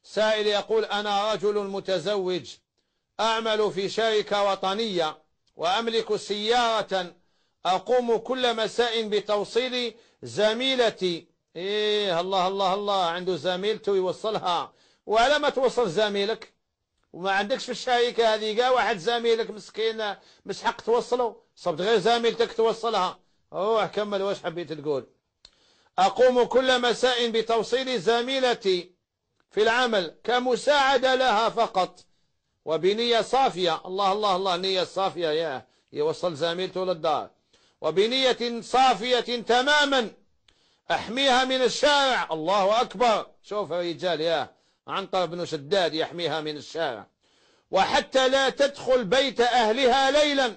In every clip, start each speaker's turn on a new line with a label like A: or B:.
A: سائل يقول: أنا رجل متزوج أعمل في شركة وطنية وأملك سيارة أقوم كل مساء بتوصيل زميلتي. إيه، الله الله الله، عنده زميلته يوصلها. وعلى ما توصل زميلك وما عندكش في الشركة هذه كاع واحد زميلك مسكين مش حق توصله، صبت غير زميلتك توصلها. روح كمل واش حبيت تقول. أقوم كل مساء بتوصيل زميلتي في العمل كمساعدة لها فقط وبنية صافية. الله الله الله، نية صافية، يا يوصل زميلته للدار وبنية صافية تماما. أحميها من الشارع. الله أكبر، شوف يا رجال، يا عنتر بن شداد يحميها من الشارع. وحتى لا تدخل بيت أهلها ليلا.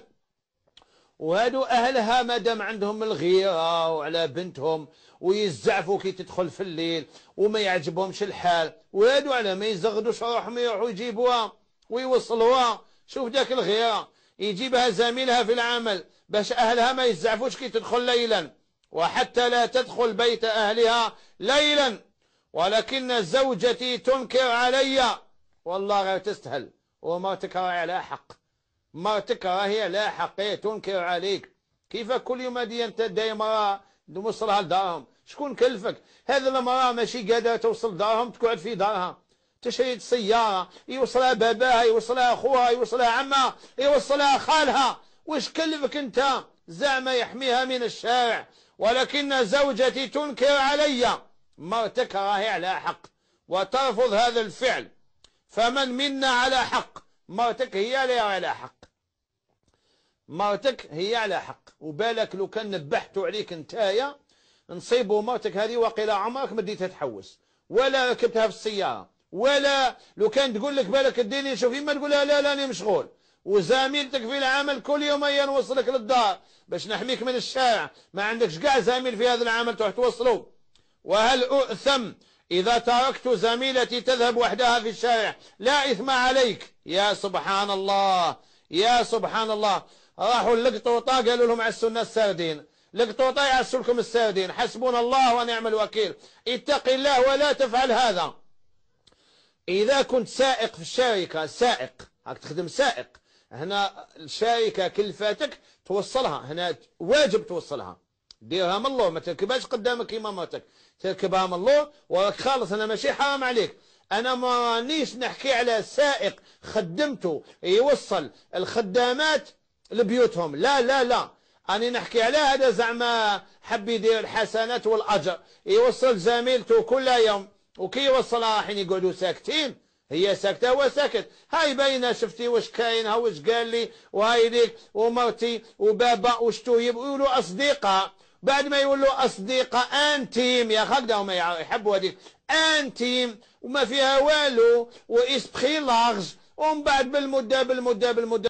A: وهادو أهلها مادام عندهم الغيرة وعلى بنتهم ويزعفوا كي تدخل في الليل وما يعجبهمش الحال، وهادو على ما يزغدوش روحهم يروحوا يجيبوها ويوصلوها. شوف ذاك الغيرة، يجيبها زميلها في العمل باش أهلها ما يزعفوش كي تدخل ليلا. وحتى لا تدخل بيت أهلها ليلا. ولكن زوجتي تنكر علي. والله غير تستهل، ومرتك راهي على حق، مرتك راهي على حق، تنكر عليك. كيف كل يوم هذه انت دايما توصلها لدارهم؟ شكون كلفك؟ هذه المراه ماشي قادره توصل دارهم، تقعد في دارها تشري سياره يوصلها باباها، يوصلها اخوها، يوصلها عمها، يوصلها خالها. واش كلفك انت؟ زعما يحميها من الشارع. ولكن زوجتي تنكر علي. مرتك راهي على حق وترفض هذا الفعل. فمن منا على حق؟ مرتك هي اللي على حق، مرتك هي على حق. وبالك لو كان نبحتوا عليك نتايا نصيبوا مرتك هذه وقيلا عمرك ما ديتها تحوس ولا ركبتها في السياره، ولا لو كان تقول لك بالك اديني شوفي ما تقولها لا راني مشغول. وزميلتك في العمل كل يوم هي نوصلك للدار باش نحميك من الشارع، ما عندكش كاع زميل في هذا العمل تروح توصلوا. وهل أؤثم إذا تركت زميلتي تذهب وحدها في الشارع؟ لا إثم عليك. يا سبحان الله، يا سبحان الله. راحوا لقطوطة قالوا لهم عسوا الناس السردين، لقطوطة يعسوا لكم السردين. حسبنا الله ونعم الوكيل. اتق الله ولا تفعل هذا. إذا كنت سائق في الشركة، سائق هاك تخدم سائق، هنا الشركة كلفاتك توصلها، هنا واجب توصلها، ديرها من الله، ما تركبهاش قدامك كيما مرتك، تركبها من الله وراك خالص. انا ماشي حرام عليك، انا ما رانيش نحكي على سائق خدمته يوصل الخدامات لبيوتهم، لا لا لا، انا نحكي على هذا زعما حب يدير الحسنات والاجر، يوصل زميلته كل يوم وكي يوصلها حين يقعدوا ساكتين، هي ساكته هو ساكت. هاي باينه، شفتي واش كاين، ها واش قال لي، وهاي ليك ومرتي وبابا واش تويب، يقولوا اصدقاء. بعد ما يقولوا اصدقاء انتيم، يا هكذا هما يحبوا هذيك انتيم وما فيها والو واسبخي لارج. ومن بعد بالمده